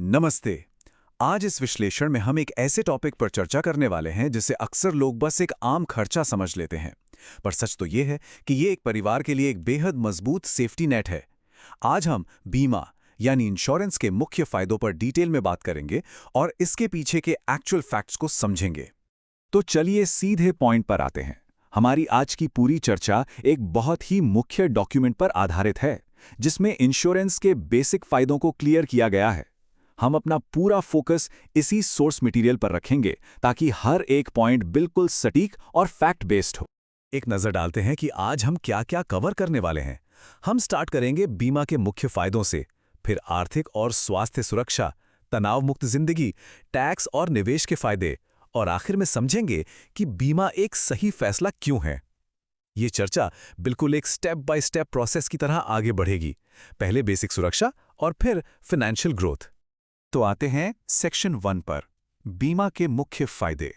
नमस्ते। आज इस विश्लेषण में हम एक ऐसे टॉपिक पर चर्चा करने वाले हैं जिसे अक्सर लोग बस एक आम खर्चा समझ लेते हैं। पर सच तो ये है कि ये एक परिवार के लिए एक बेहद मजबूत सेफ्टी नेट है। आज हम बीमा यानी इंश्योरेंस के मुख्य फायदों पर डिटेल में बात करेंगे और इसके पीछे के एक्चुअल फैक्ट्स को समझेंगे। तो चलिए सीधे पॉइंट पर आते हैं। हमारी आज की पूरी चर्चा एक बहुत ही मुख्य डॉक्यूमेंट पर आधारित है, जिसमें इंश्योरेंस के बेसिक फायदों को क्लियर किया गया है। हम अपना पूरा फोकस इसी सोर्स मटेरियल पर रखेंगे ताकि हर एक पॉइंट बिल्कुल सटीक और फैक्ट बेस्ड हो। एक नजर डालते हैं कि आज हम क्या-क्या कवर करने वाले हैं। हम स्टार्ट करेंगे बीमा के मुख्य फायदों से, फिर आर्थिक और स्वास्थ्य सुरक्षा, तनाव मुक्त जिंदगी, टैक्स और निवेश के फायदे, और आखिर में समझेंगे कि बीमा एक सही फैसला क्यों है। ये चर्चा बिल्कुल एक स्टेप बाय स्टेप प्रोसेस की तरह आगे बढ़ेगी। पहले बेसिक सुरक्षा और फिर फाइनेंशियल ग्रोथ। तो आते हैं सेक्शन 1 पर, बीमा के मुख्य फायदे।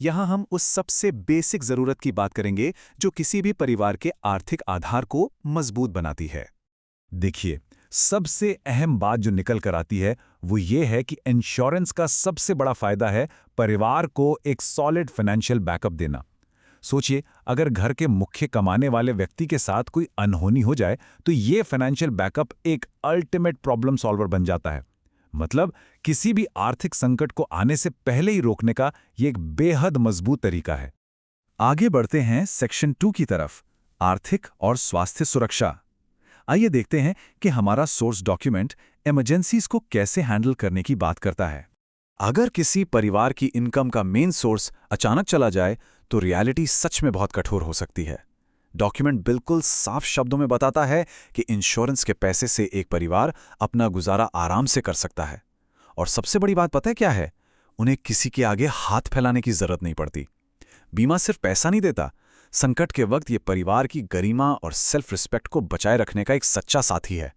यहां हम उस सबसे बेसिक जरूरत की बात करेंगे जो किसी भी परिवार के आर्थिक आधार को मजबूत बनाती है। देखिए, सबसे अहम बात जो निकल कर आती है वो ये है कि इंश्योरेंस का सबसे बड़ा फायदा है परिवार को एक सॉलिड फाइनेंशियल बैकअप देना। सोचिए, अगर घर के मुख्य कमाने वाले व्यक्ति के साथ कोई अनहोनी हो जाए तो ये फाइनेंशियल बैकअप एक अल्टीमेट प्रॉब्लम सॉल्वर बन जाता है। मतलब किसी भी आर्थिक संकट को आने से पहले ही रोकने का ये एक बेहद मजबूत तरीका है। आगे बढ़ते हैं सेक्शन 2 की तरफ, आर्थिक और स्वास्थ्य सुरक्षा। आइए देखते हैं कि हमारा सोर्स डॉक्यूमेंट इमरजेंसीज को कैसे हैंडल करने की बात करता है। अगर किसी परिवार की इनकम का मेन सोर्स अचानक चला जाए तो रियलिटी सच में बहुत कठोर हो सकती है। डॉक्यूमेंट बिल्कुल साफ शब्दों में बताता है कि इंश्योरेंस के पैसे से एक परिवार अपना गुजारा आराम से कर सकता है। और सबसे बड़ी बात पता है क्या है? उन्हें किसी के आगे हाथ फैलाने की जरूरत नहीं पड़ती। बीमा सिर्फ पैसा नहीं देता, संकट के वक्त ये परिवार की गरिमा और सेल्फ रिस्पेक्ट को बचाए रखने का एक सच्चा साथी है।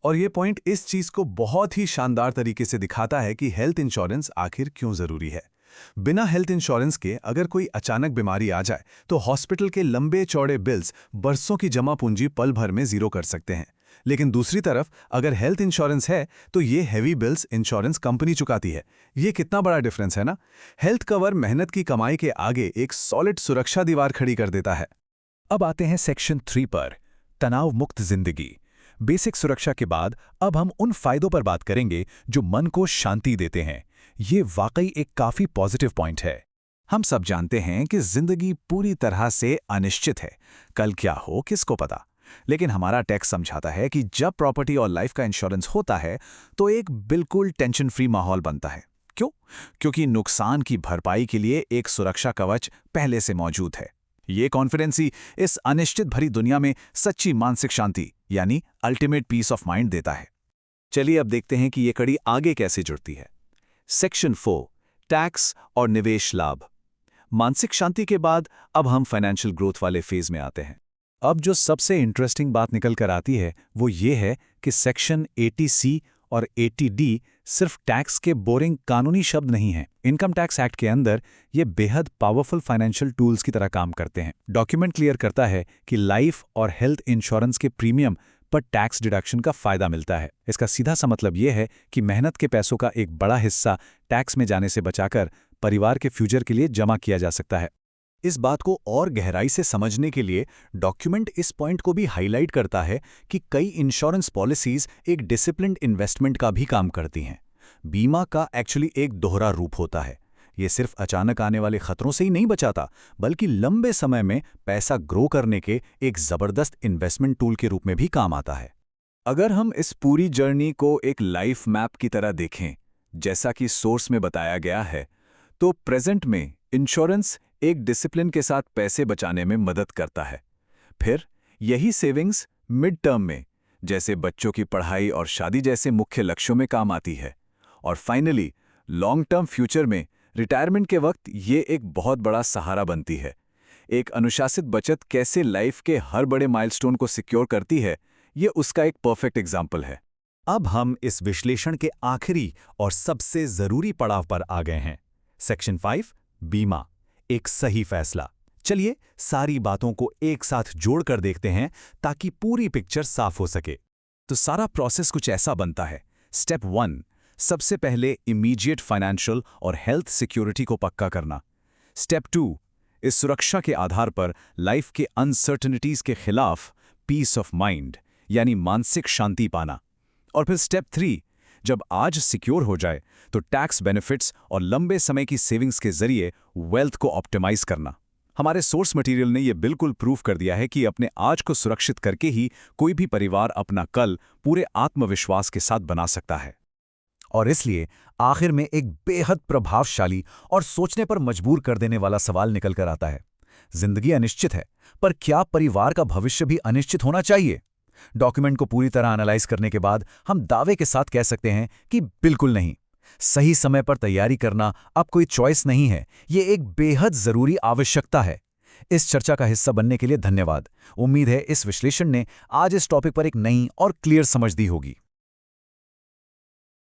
और ये पॉइंट इस चीज को बहुत ही शानदार तरीके से दिखाता है कि हेल्थ इंश्योरेंस आखिर क्यों जरूरी है। बिना हेल्थ इंश्योरेंस के अगर कोई अचानक बीमारी आ जाए तो हॉस्पिटल के लंबे चौड़े बिल्स बरसों की जमा पूंजी पल भर में जीरो कर सकते हैं। लेकिन दूसरी तरफ अगर हेल्थ इंश्योरेंस है तो ये हैवी बिल्स इंश्योरेंस कंपनी चुकाती है। ये कितना बड़ा डिफरेंस है ना। हेल्थ कवर मेहनत की कमाई के आगे एक सॉलिड सुरक्षा दीवार खड़ी कर देता है। अब आते हैं सेक्शन 3 पर, तनाव मुक्त जिंदगी। बेसिक सुरक्षा के बाद अब हम उन फायदों पर बात करेंगे जो मन को शांति देते हैं। ये वाकई एक काफी पॉजिटिव पॉइंट है। हम सब जानते हैं कि जिंदगी पूरी तरह से अनिश्चित है, कल क्या हो किसको पता। लेकिन हमारा टैक्स समझाता है कि जब प्रॉपर्टी और लाइफ का इंश्योरेंस होता है तो एक बिल्कुल टेंशन फ्री माहौल बनता है। क्यों? क्योंकि नुकसान की भरपाई के लिए एक सुरक्षा कवच पहले से मौजूद है। ये कॉन्फिडेंस ही इस अनिश्चित भरी दुनिया में सच्ची मानसिक शांति यानी अल्टीमेट पीस ऑफ माइंड देता है। चलिए अब देखते हैं कि ये कड़ी आगे कैसे जुड़ती है। सेक्शन 4, टैक्स और निवेश लाभ। मानसिक शांति के बाद अब हम फाइनेंशियल ग्रोथ वाले फेज में आते हैं। अब जो सबसे इंटरेस्टिंग बात निकल कर आती है वो ये है कि सेक्शन 80C और 80D सिर्फ टैक्स के बोरिंग कानूनी शब्द नहीं हैं। इनकम टैक्स एक्ट के अंदर ये बेहद पावरफुल फाइनेंशियल टूल्स की तरह काम करते हैं। डॉक्यूमेंट क्लियर करता है कि लाइफ और हेल्थ इंश्योरेंस के प्रीमियम पर टैक्स डिडक्शन का फायदा मिलता है। इसका सीधा सा मतलब यह है कि मेहनत के पैसों का एक बड़ा हिस्सा टैक्स में जाने से बचाकर परिवार के फ्यूचर के लिए जमा किया जा सकता है। इस बात को और गहराई से समझने के लिए डॉक्यूमेंट इस पॉइंट को भी हाईलाइट करता है कि कई इंश्योरेंस पॉलिसीज एक डिसिप्लिन्ड इन्वेस्टमेंट का भी काम करती हैं। बीमा का एक्चुअली एक दोहरा रूप होता है। ये सिर्फ अचानक आने वाले खतरों से ही नहीं बचाता, बल्कि लंबे समय में पैसा ग्रो करने के एक जबरदस्त इन्वेस्टमेंट टूल के रूप में भी काम आता है। अगर हम इस पूरी जर्नी को एक लाइफ मैप की तरह देखें, जैसा कि सोर्स में बताया गया है, तो प्रेजेंट में इंश्योरेंस एक डिसिप्लिन के साथ पैसे बचाने में मदद करता है। फिर यही सेविंग्स मिड टर्म में, जैसे बच्चों की पढ़ाई और शादी जैसे मुख्य लक्ष्यों में काम आती है। और फाइनली लॉन्ग टर्म फ्यूचर में रिटायरमेंट के वक्त ये एक बहुत बड़ा सहारा बनती है। एक अनुशासित बचत कैसे लाइफ के हर बड़े माइलस्टोन को सिक्योर करती है, ये उसका एक परफेक्ट एग्जाम्पल है। अब हम इस विश्लेषण के आखिरी और सबसे जरूरी पड़ाव पर आ गए हैं। सेक्शन 5, बीमा, एक सही फैसला। चलिए सारी बातों को एक साथ जोड़कर देखते हैं ताकि पूरी पिक्चर साफ हो सके। तो सारा प्रोसेस कुछ ऐसा बनता है। स्टेप 1, सबसे पहले इमीडिएट फाइनेंशियल और हेल्थ सिक्योरिटी को पक्का करना। स्टेप 2, इस सुरक्षा के आधार पर लाइफ के अनसर्टेनिटीज के खिलाफ पीस ऑफ माइंड यानी मानसिक शांति पाना। और फिर स्टेप 3, जब आज सिक्योर हो जाए तो टैक्स बेनिफिट्स और लंबे समय की सेविंग्स के जरिए वेल्थ को ऑप्टिमाइज करना। हमारे सोर्स मटेरियल ने यह बिल्कुल प्रूव कर दिया है कि अपने आज को सुरक्षित करके ही कोई भी परिवार अपना कल पूरे आत्मविश्वास के साथ बना सकता है। और इसलिए आखिर में एक बेहद प्रभावशाली और सोचने पर मजबूर कर देने वाला सवाल निकल कर आता है। जिंदगी अनिश्चित है, पर क्या परिवार का भविष्य भी अनिश्चित होना चाहिए? डॉक्यूमेंट को पूरी तरह एनालाइज करने के बाद हम दावे के साथ कह सकते हैं कि बिल्कुल नहीं। सही समय पर तैयारी करना अब कोई चॉइस नहीं है, ये एक बेहद जरूरी आवश्यकता है। इस चर्चा का हिस्सा बनने के लिए धन्यवाद। उम्मीद है इस विश्लेषण ने आज इस टॉपिक पर एक नई और क्लियर समझ दी होगी।